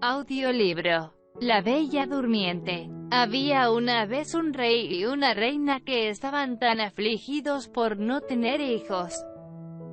Audiolibro. La Bella Durmiente. Había una vez un rey y una reina que estaban tan afligidos por no tener hijos.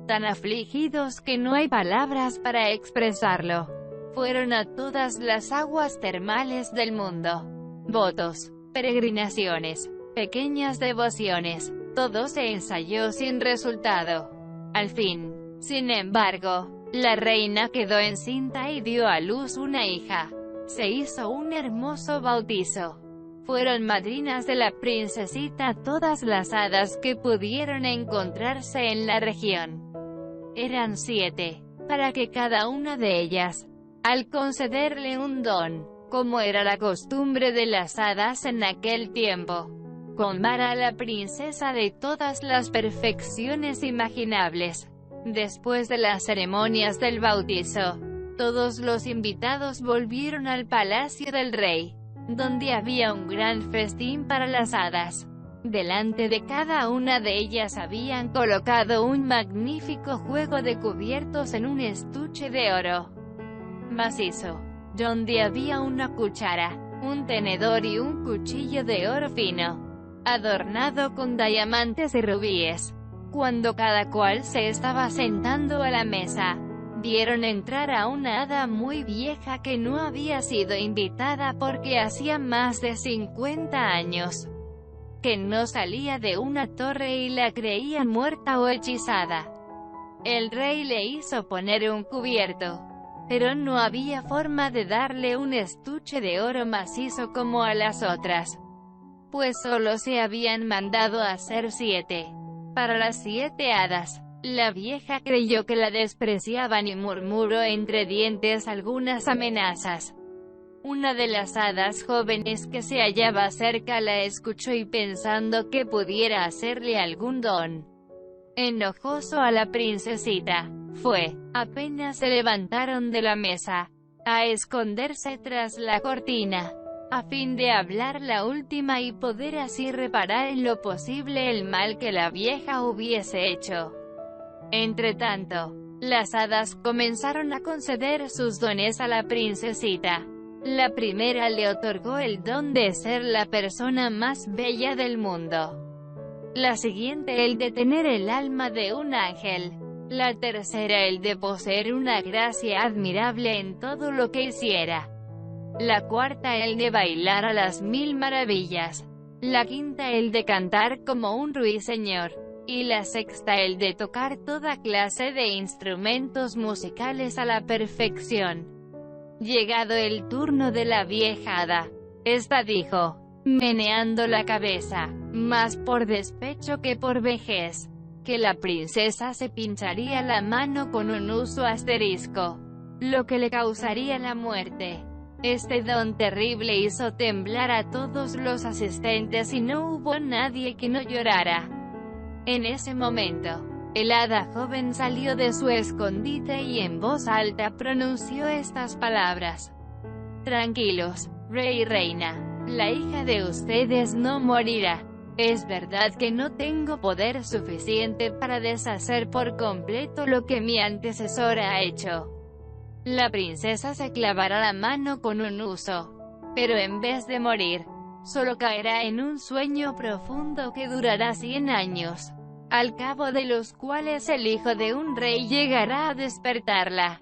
Tan afligidos que no hay palabras para expresarlo. Fueron a todas las aguas termales del mundo. Votos, peregrinaciones, pequeñas devociones, todo se ensayó sin resultado. Al fin, sin embargo, la reina quedó encinta y dio a luz una hija. Se hizo un hermoso bautizo. Fueron madrinas de la princesita todas las hadas que pudieron encontrarse en la región. Eran 7, para que cada una de ellas, al concederle un don, como era la costumbre de las hadas en aquel tiempo, colmara a la princesa de todas las perfecciones imaginables. Después de las ceremonias del bautizo, todos los invitados volvieron al palacio del rey, donde había un gran festín para las hadas. Delante de cada una de ellas habían colocado un magnífico juego de cubiertos en un estuche de oro macizo, donde había una cuchara, un tenedor y un cuchillo de oro fino, adornado con diamantes y rubíes. Cuando cada cual se estaba sentando a la mesa, vieron entrar a una hada muy vieja que no había sido invitada porque hacía más de 50 años que no salía de una torre y la creían muerta o hechizada. El rey le hizo poner un cubierto, pero no había forma de darle un estuche de oro macizo como a las otras, pues solo se habían mandado a hacer 7. Para las 7 hadas, la vieja creyó que la despreciaban y murmuró entre dientes algunas amenazas. Una de las hadas jóvenes que se hallaba cerca la escuchó y pensando que pudiera hacerle algún don enojoso a la princesita, fue, apenas se levantaron de la mesa, a esconderse tras la cortina, a fin de hablar la última y poder así reparar en lo posible el mal que la vieja hubiese hecho. Entretanto, las hadas comenzaron a conceder sus dones a la princesita. La primera le otorgó el don de ser la persona más bella del mundo. La siguiente el de tener el alma de un ángel. La tercera el de poseer una gracia admirable en todo lo que hiciera. La cuarta el de bailar a las 1000 maravillas. La quinta el de cantar como un ruiseñor. Y la sexta el de tocar toda clase de instrumentos musicales a la perfección. Llegado el turno de la vieja hada, esta dijo, meneando la cabeza, más por despecho que por vejez, que la princesa se pincharía la mano con un huso asterisco, lo que le causaría la muerte. Este don terrible hizo temblar a todos los asistentes y no hubo nadie que no llorara. En ese momento, el hada joven salió de su escondite y en voz alta pronunció estas palabras. Tranquilos, rey y reina, la hija de ustedes no morirá. Es verdad que no tengo poder suficiente para deshacer por completo lo que mi antecesora ha hecho. La princesa se clavará la mano con un huso, pero en vez de morir, solo caerá en un sueño profundo que durará 100 años, al cabo de los cuales el hijo de un rey llegará a despertarla.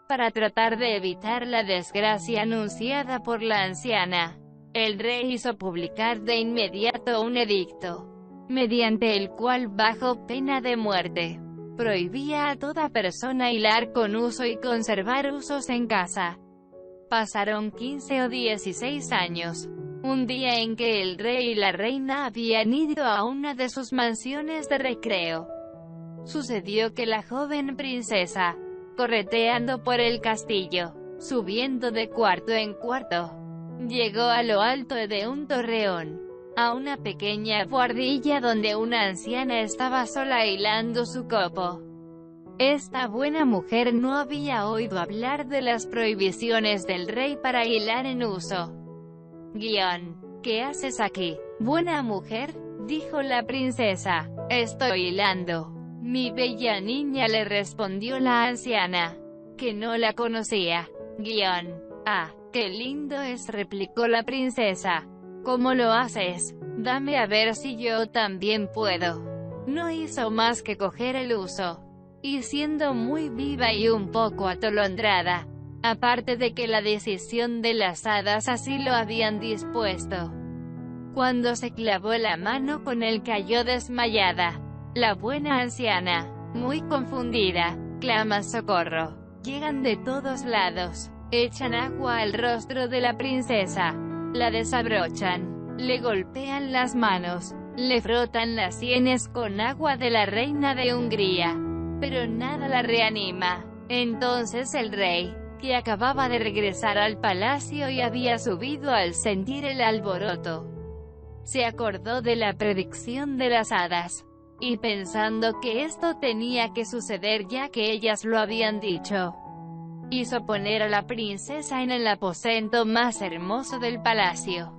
Para tratar de evitar la desgracia anunciada por la anciana, el rey hizo publicar de inmediato un edicto, mediante el cual, bajo pena de muerte, prohibía a toda persona hilar con huso y conservar husos en casa. Pasaron 15 o 16 años. Un día en que el rey y la reina habían ido a una de sus mansiones de recreo, sucedió que la joven princesa, correteando por el castillo, subiendo de cuarto en cuarto, llegó a lo alto de un torreón, a una pequeña buhardilla donde una anciana estaba sola hilando su copo. Esta buena mujer no había oído hablar de las prohibiciones del rey para hilar en huso. ¿Qué haces aquí, buena mujer?, dijo la princesa. Estoy hilando. Mi bella niña, le respondió la anciana, que no la conocía. Ah, qué lindo es, replicó la princesa. ¿Cómo lo haces? Dame a ver si yo también puedo. No hizo más que coger el uso, y siendo muy viva y un poco atolondrada, aparte de que la decisión de las hadas así lo habían dispuesto. Cuando se clavó la mano con él cayó desmayada. La buena anciana, muy confundida, clama socorro. Llegan de todos lados, echan agua al rostro de la princesa, la desabrochan, le golpean las manos, le frotan las sienes con agua de la reina de Hungría, pero nada la reanima. Entonces el rey, que acababa de regresar al palacio y había subido al sentir el alboroto, se acordó de la predicción de las hadas, y pensando que esto tenía que suceder ya que ellas lo habían dicho, hizo poner a la princesa en el aposento más hermoso del palacio,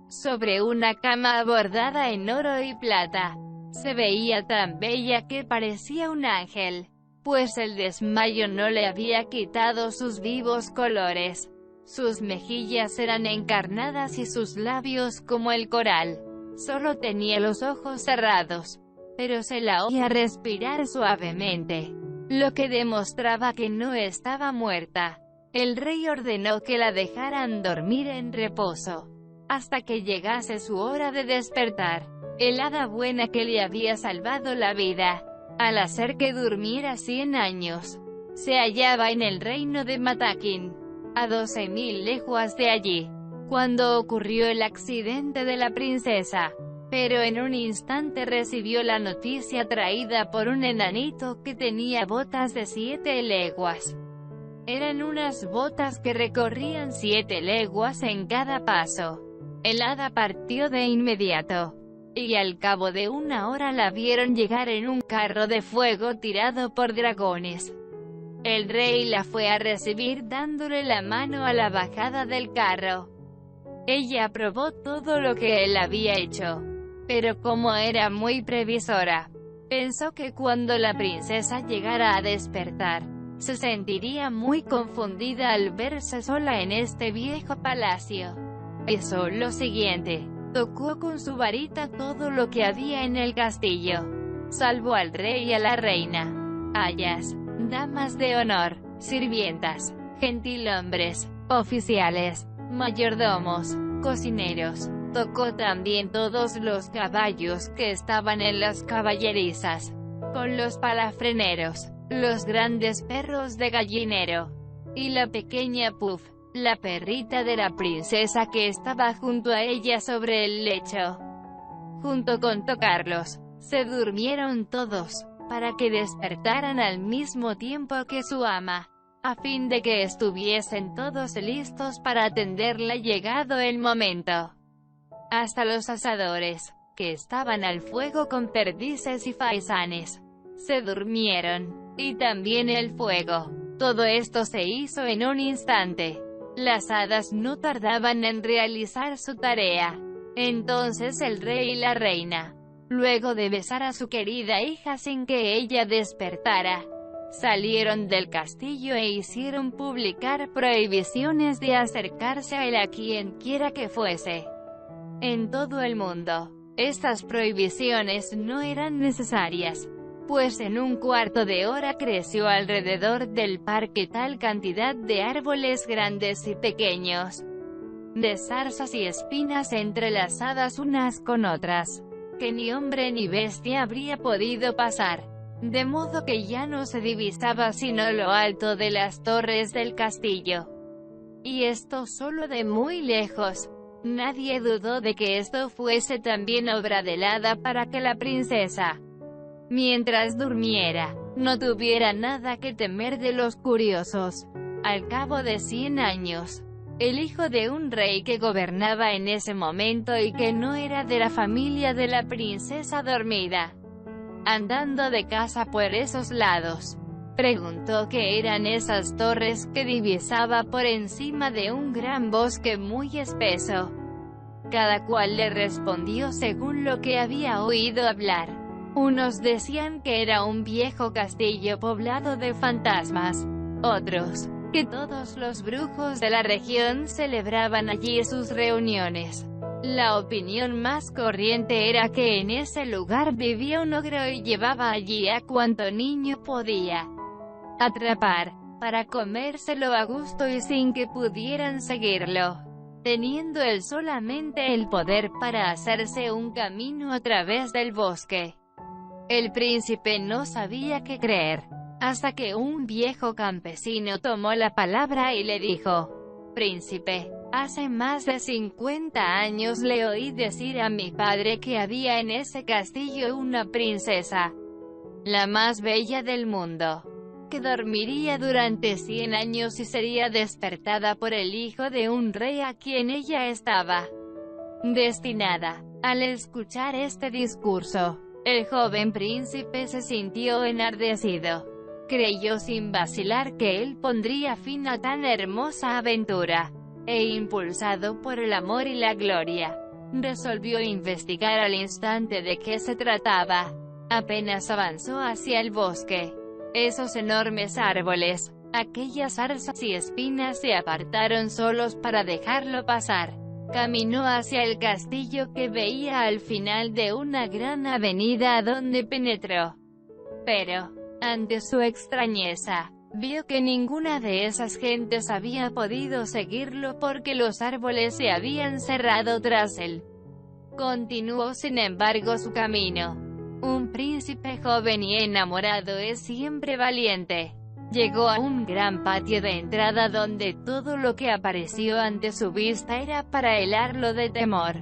sobre una cama bordada en oro y plata. Se veía tan bella que parecía un ángel, pues el desmayo no le había quitado sus vivos colores. Sus mejillas eran encarnadas y sus labios como el coral. Solo tenía los ojos cerrados, pero se la oía respirar suavemente, lo que demostraba que no estaba muerta. El rey ordenó que la dejaran dormir en reposo, hasta que llegase su hora de despertar. El hada buena que le había salvado la vida, al hacer que durmiera 100 años, se hallaba en el reino de Matakin, a 12.000 leguas de allí, cuando ocurrió el accidente de la princesa. Pero en un instante recibió la noticia traída por un enanito que tenía botas de 7 leguas. Eran unas botas que recorrían 7 leguas en cada paso. El hada partió de inmediato, y al cabo de 1 hora la vieron llegar en un carro de fuego tirado por dragones. El rey la fue a recibir dándole la mano a la bajada del carro. Ella aprobó todo lo que él había hecho, pero como era muy previsora, pensó que cuando la princesa llegara a despertar, se sentiría muy confundida al verse sola en este viejo palacio. Hizo lo siguiente: tocó con su varita todo lo que había en el castillo, salvo al rey y a la reina, ayas, damas de honor, sirvientas, gentilhombres, oficiales, mayordomos, cocineros. Tocó también todos los caballos que estaban en las caballerizas, con los palafreneros, los grandes perros de gallinero, y la pequeña Puff, la perrita de la princesa que estaba junto a ella sobre el lecho. Junto con tocarlos, se durmieron todos, para que despertaran al mismo tiempo que su ama, a fin de que estuviesen todos listos para atenderla llegado el momento. Hasta los asadores, que estaban al fuego con perdices y faisanes, se durmieron, y también el fuego. Todo esto se hizo en un instante. Las hadas no tardaban en realizar su tarea. Entonces el rey y la reina, luego de besar a su querida hija sin que ella despertara, salieron del castillo e hicieron publicar prohibiciones de acercarse a él a quien quiera que fuese. En todo el mundo, estas prohibiciones no eran necesarias, pues en un cuarto de hora creció alrededor del parque tal cantidad de árboles grandes y pequeños, de zarzas y espinas entrelazadas unas con otras, que ni hombre ni bestia habría podido pasar, de modo que ya no se divisaba sino lo alto de las torres del castillo. Y esto solo de muy lejos. Nadie dudó de que esto fuese también obra del hada para que la princesa, mientras durmiera, no tuviera nada que temer de los curiosos. Al cabo de 100 años, el hijo de un rey que gobernaba en ese momento y que no era de la familia de la princesa dormida, andando de casa por esos lados, preguntó qué eran esas torres que divisaba por encima de un gran bosque muy espeso. Cada cual le respondió según lo que había oído hablar. Unos decían que era un viejo castillo poblado de fantasmas, otros, que todos los brujos de la región celebraban allí sus reuniones. La opinión más corriente era que en ese lugar vivía un ogro y llevaba allí a cuanto niño podía atrapar, para comérselo a gusto y sin que pudieran seguirlo, teniendo él solamente el poder para hacerse un camino a través del bosque. El príncipe no sabía qué creer, hasta que un viejo campesino tomó la palabra y le dijo: «Príncipe, hace más de 50 años le oí decir a mi padre que había en ese castillo una princesa, la más bella del mundo, que dormiría durante 100 años y sería despertada por el hijo de un rey a quien ella estaba destinada». Al escuchar este discurso, el joven príncipe se sintió enardecido. Creyó sin vacilar que él pondría fin a tan hermosa aventura, e impulsado por el amor y la gloria, resolvió investigar al instante de qué se trataba. Apenas avanzó hacia el bosque, esos enormes árboles, aquellas zarzas y espinas se apartaron solos para dejarlo pasar. Caminó hacia el castillo que veía al final de una gran avenida donde penetró. Pero, ante su extrañeza, vio que ninguna de esas gentes había podido seguirlo porque los árboles se habían cerrado tras él. Continuó sin embargo su camino. Un príncipe joven y enamorado es siempre valiente. Llegó a un gran patio de entrada donde todo lo que apareció ante su vista era para helarlo de temor.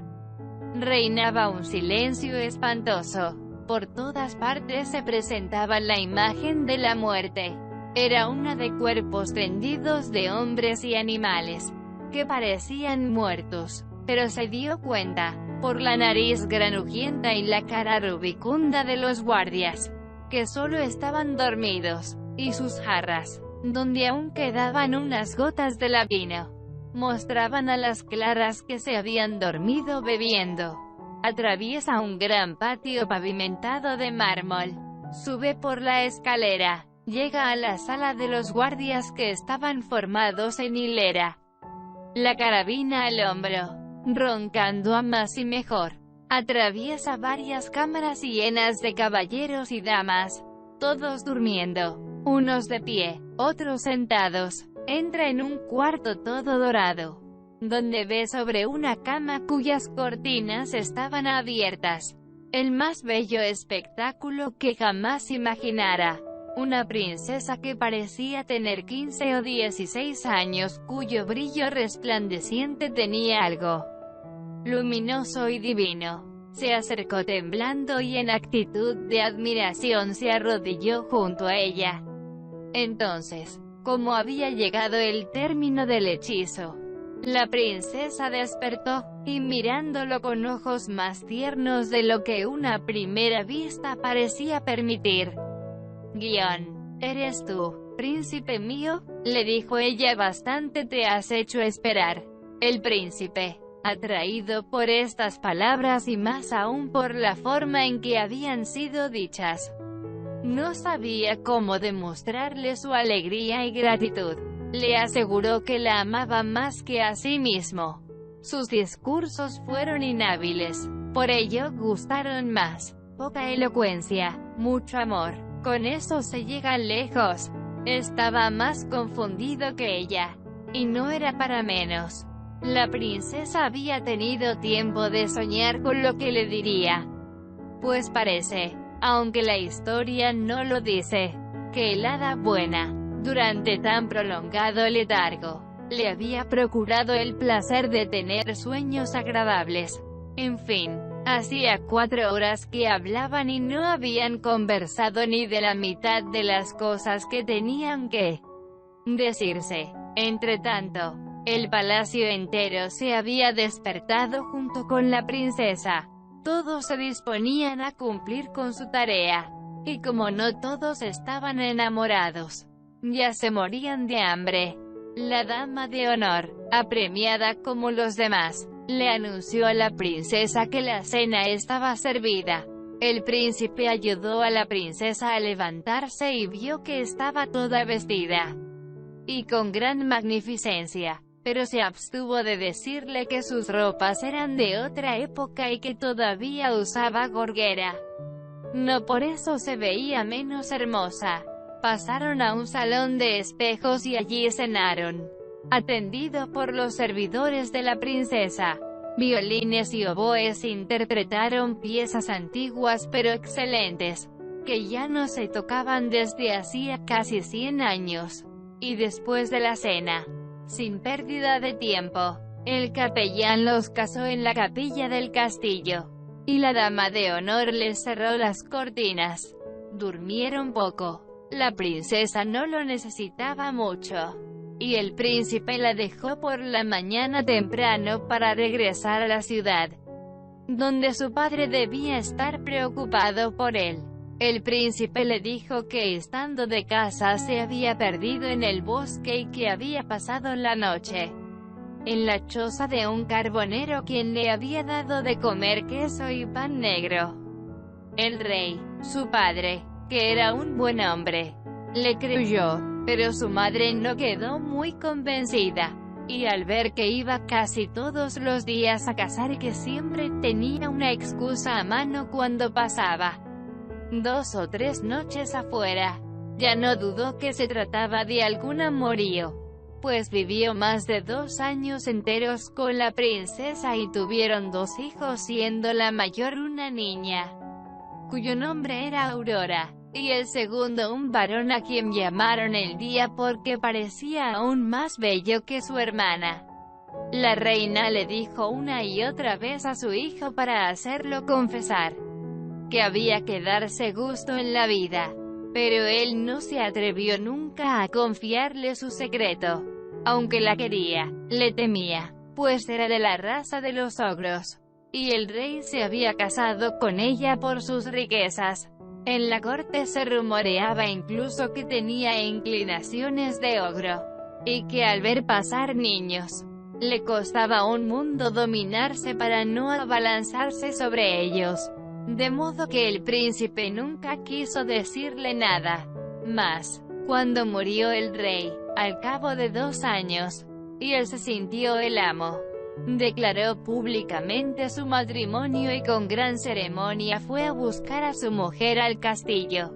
Reinaba un silencio espantoso. Por todas partes se presentaba la imagen de la muerte. Era una de cuerpos tendidos de hombres y animales, que parecían muertos, pero se dio cuenta, por la nariz granujienta y la cara rubicunda de los guardias, que solo estaban dormidos, y sus jarras, donde aún quedaban unas gotas de la vino, mostraban a las claras que se habían dormido bebiendo. Atraviesa un gran patio pavimentado de mármol, sube por la escalera, llega a la sala de los guardias que estaban formados en hilera, la carabina al hombro, roncando a más y mejor. Atraviesa varias cámaras llenas de caballeros y damas, todos durmiendo, unos de pie, otros sentados. Entra en un cuarto todo dorado, donde ve sobre una cama cuyas cortinas estaban abiertas el más bello espectáculo que jamás imaginara. Una princesa que parecía tener 15 o 16 años, cuyo brillo resplandeciente tenía algo luminoso y divino. Se acercó temblando y en actitud de admiración se arrodilló junto a ella. Entonces, como había llegado el término del hechizo, la princesa despertó, y mirándolo con ojos más tiernos de lo que una primera vista parecía permitir. «¿Eres tú, príncipe mío?», le dijo ella. «Bastante te has hecho esperar». El príncipe, atraído por estas palabras y más aún por la forma en que habían sido dichas, no sabía cómo demostrarle su alegría y gratitud. Le aseguró que la amaba más que a sí mismo. Sus discursos fueron inhábiles, por ello gustaron más. Poca elocuencia, mucho amor, con eso se llega lejos. Estaba más confundido que ella, y no era para menos. La princesa había tenido tiempo de soñar con lo que le diría. Pues parece, aunque la historia no lo dice, que el hada buena, durante tan prolongado letargo, le había procurado el placer de tener sueños agradables. En fin, hacía 4 horas que hablaban y no habían conversado ni de la mitad de las cosas que tenían que decirse. Entretanto, el palacio entero se había despertado junto con la princesa. Todos se disponían a cumplir con su tarea, y como no todos estaban enamorados, ya se morían de hambre. La dama de honor, apremiada como los demás, le anunció a la princesa que la cena estaba servida. El príncipe ayudó a la princesa a levantarse y vio que estaba toda vestida. y con gran magnificencia, pero se abstuvo de decirle que sus ropas eran de otra época y que todavía usaba gorguera. No por eso se veía menos hermosa. Pasaron a un salón de espejos y allí cenaron, atendido por los servidores de la princesa. Violines y oboes interpretaron piezas antiguas pero excelentes, que ya no se tocaban desde hacía casi 100 años. Y después de la cena, sin pérdida de tiempo, el capellán los casó en la capilla del castillo, y la dama de honor les cerró las cortinas. Durmieron poco. La princesa no lo necesitaba mucho, y el príncipe la dejó por la mañana temprano para regresar a la ciudad, donde su padre debía estar preocupado por él. El príncipe le dijo que estando de casa se había perdido en el bosque y que había pasado la noche en la choza de un carbonero quien le había dado de comer queso y pan negro. El rey, su padre, que era un buen hombre, le creyó, pero su madre no quedó muy convencida, y al ver que iba casi todos los días a cazar y que siempre tenía una excusa a mano cuando pasaba 2 o 3 noches afuera, ya no dudó que se trataba de algún amorío, pues vivió más de 2 años enteros con la princesa y tuvieron 2 hijos, siendo la mayor una niña, cuyo nombre era Aurora, y el segundo un varón a quien llamaron el Día porque parecía aún más bello que su hermana. La reina le dijo una y otra vez a su hijo para hacerlo confesar que había que darse gusto en la vida, pero él no se atrevió nunca a confiarle su secreto. Aunque la quería, le temía, pues era de la raza de los ogros, y el rey se había casado con ella por sus riquezas. En la corte se rumoreaba incluso que tenía inclinaciones de ogro, y que al ver pasar niños, le costaba un mundo dominarse para no abalanzarse sobre ellos. De modo que el príncipe nunca quiso decirle nada más. Cuando murió el rey, al cabo de 2 años, y él se sintió el amo, declaró públicamente su matrimonio y con gran ceremonia fue a buscar a su mujer al castillo.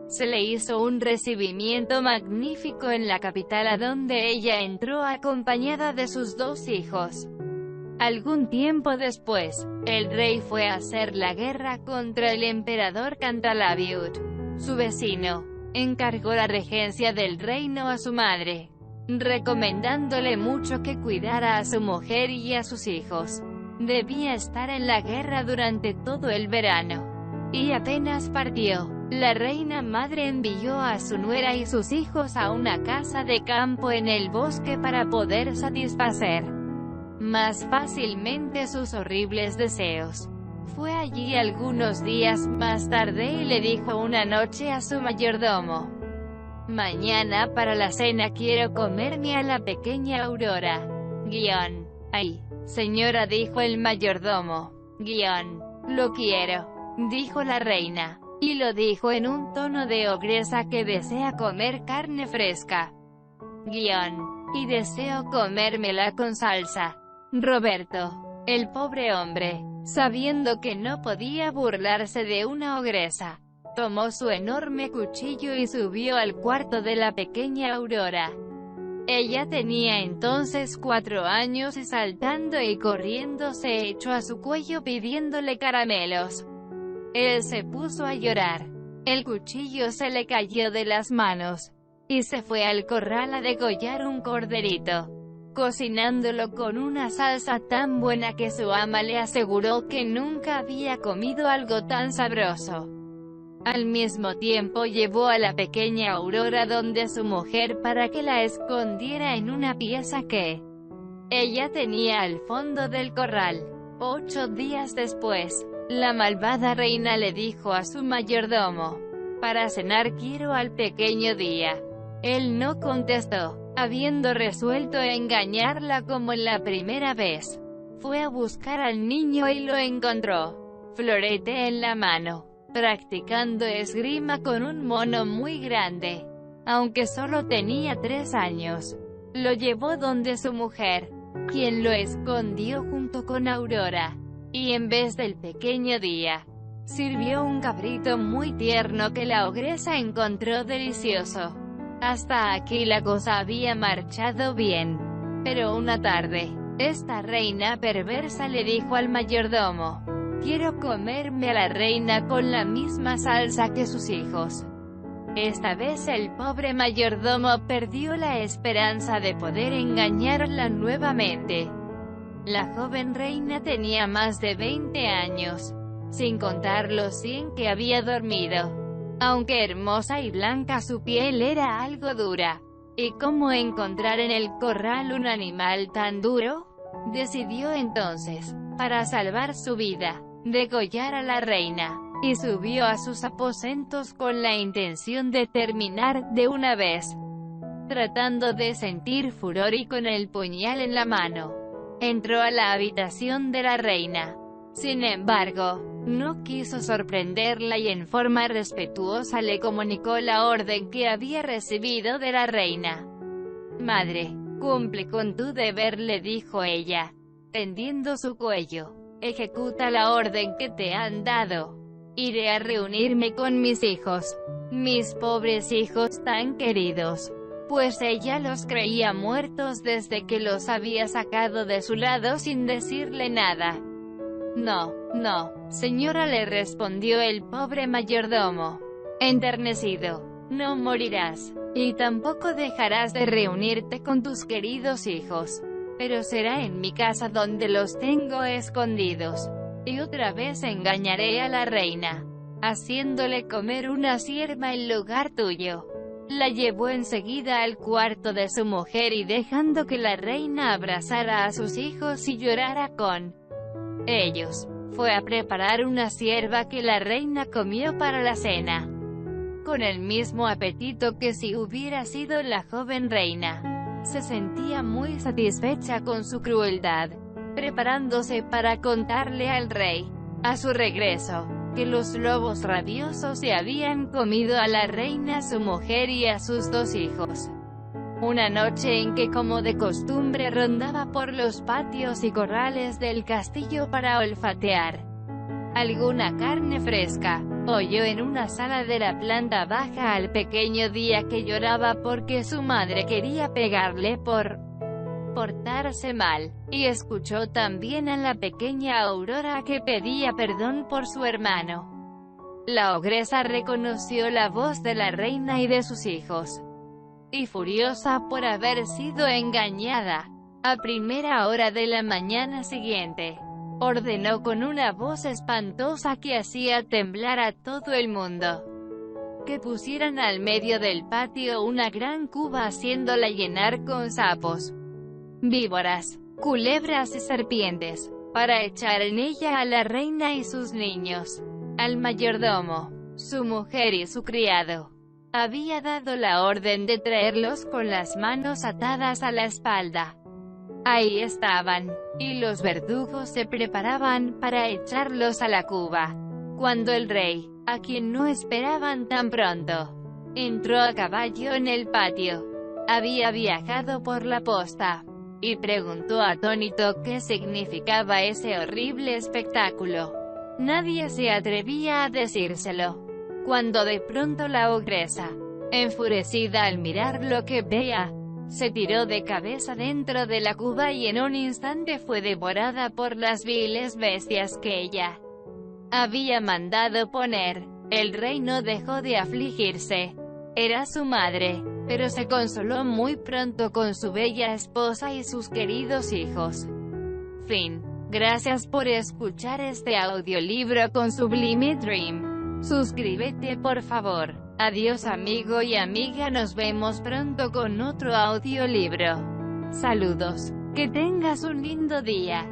Se le hizo un recibimiento magnífico en la capital, a donde ella entró acompañada de sus 2 hijos. Algún tiempo después, el rey fue a hacer la guerra contra el emperador Cantalabiud. Su vecino encargó la regencia del reino a su madre, recomendándole mucho que cuidara a su mujer y a sus hijos. Debía estar en la guerra durante todo el verano. Y apenas partió, la reina madre envió a su nuera y sus hijos a una casa de campo en el bosque para poder satisfacer más fácilmente sus horribles deseos. Fue allí algunos días más tarde y le dijo una noche a su mayordomo: «Mañana para la cena quiero comerme a la pequeña Aurora». «Ay, señora», dijo el mayordomo. «Lo quiero», dijo la reina, y lo dijo en un tono de ogresa que desea comer carne fresca. «Y deseo comérmela con salsa». Roberto, el pobre hombre, sabiendo que no podía burlarse de una ogresa, tomó su enorme cuchillo y subió al cuarto de la pequeña Aurora. Ella tenía entonces 4 años y saltando y corriendo se echó a su cuello pidiéndole caramelos. Él se puso a llorar. El cuchillo se le cayó de las manos, y se fue al corral a degollar un corderito, cocinándolo con una salsa tan buena que su ama le aseguró que nunca había comido algo tan sabroso. Al mismo tiempo llevó a la pequeña Aurora donde su mujer para que la escondiera en una pieza que ella tenía al fondo del corral. 8 días después, la malvada reina le dijo a su mayordomo: «Para cenar quiero al pequeño Día». Él no contestó. Habiendo resuelto engañarla como en la primera vez, fue a buscar al niño y lo encontró, florete en la mano, practicando esgrima con un mono muy grande. aunque solo tenía 3 años. Lo llevó donde su mujer, quien lo escondió junto con Aurora, y en vez del pequeño Día, sirvió un cabrito muy tierno que la ogresa encontró delicioso. Hasta aquí la cosa había marchado bien. Pero una tarde, esta reina perversa le dijo al mayordomo: «Quiero comerme a la reina con la misma salsa que sus hijos». Esta vez el pobre mayordomo perdió la esperanza de poder engañarla nuevamente. La joven reina tenía más de 20 años, sin contar los 100 que había dormido. Aunque hermosa y blanca, su piel era algo dura. ¿Y cómo encontrar en el corral un animal tan duro? Decidió entonces, para salvar su vida, degollar a la reina, y subió a sus aposentos con la intención de terminar de una vez. Tratando de sentir furor y con el puñal en la mano, entró a la habitación de la reina. Sin embargo, no quiso sorprenderla y en forma respetuosa le comunicó la orden que había recibido de la reina. «Madre, cumple con tu deber», le dijo ella, tendiendo su cuello. «Ejecuta la orden que te han dado. Iré a reunirme con mis hijos, mis pobres hijos tan queridos», pues ella los creía muertos desde que los había sacado de su lado sin decirle nada. «No, no, señora», le respondió el pobre mayordomo, enternecido. «No morirás, y tampoco dejarás de reunirte con tus queridos hijos, pero será en mi casa donde los tengo escondidos. Y otra vez engañaré a la reina, haciéndole comer una cierva en lugar tuyo». La llevó enseguida al cuarto de su mujer y dejando que la reina abrazara a sus hijos y llorara con ellos, fue a preparar una cierva que la reina comió para la cena, con el mismo apetito que si hubiera sido la joven reina. Se sentía muy satisfecha con su crueldad, preparándose para contarle al rey, a su regreso, que los lobos rabiosos se habían comido a la reina, su mujer y a sus 2 hijos. Una noche en que, como de costumbre, rondaba por los patios y corrales del castillo para olfatear alguna carne fresca, oyó en una sala de la planta baja al pequeño Día que lloraba porque su madre quería pegarle por portarse mal, y escuchó también a la pequeña Aurora que pedía perdón por su hermano. La ogresa reconoció la voz de la reina y de sus hijos, y furiosa por haber sido engañada, a primera hora de la mañana siguiente, ordenó con una voz espantosa que hacía temblar a todo el mundo, que pusieran al medio del patio una gran cuba haciéndola llenar con sapos, víboras, culebras y serpientes, para echar en ella a la reina y sus niños, al mayordomo, su mujer y su criado. Había dado la orden de traerlos con las manos atadas a la espalda. Ahí estaban, y los verdugos se preparaban para echarlos a la cuba, cuando el rey, a quien no esperaban tan pronto, entró a caballo en el patio. Había viajado por la posta, y preguntó atónito qué significaba ese horrible espectáculo. Nadie se atrevía a decírselo, cuando de pronto la ogresa, enfurecida al mirar lo que veía, se tiró de cabeza dentro de la cuba y en un instante fue devorada por las viles bestias que ella había mandado poner. El rey no dejó de afligirse. Era su madre, pero se consoló muy pronto con su bella esposa y sus queridos hijos. Fin. Gracias por escuchar este audiolibro con Sublime Dream. Suscríbete por favor. Adiós amigo y amiga, nos vemos pronto con otro audiolibro. Saludos. Que tengas un lindo día.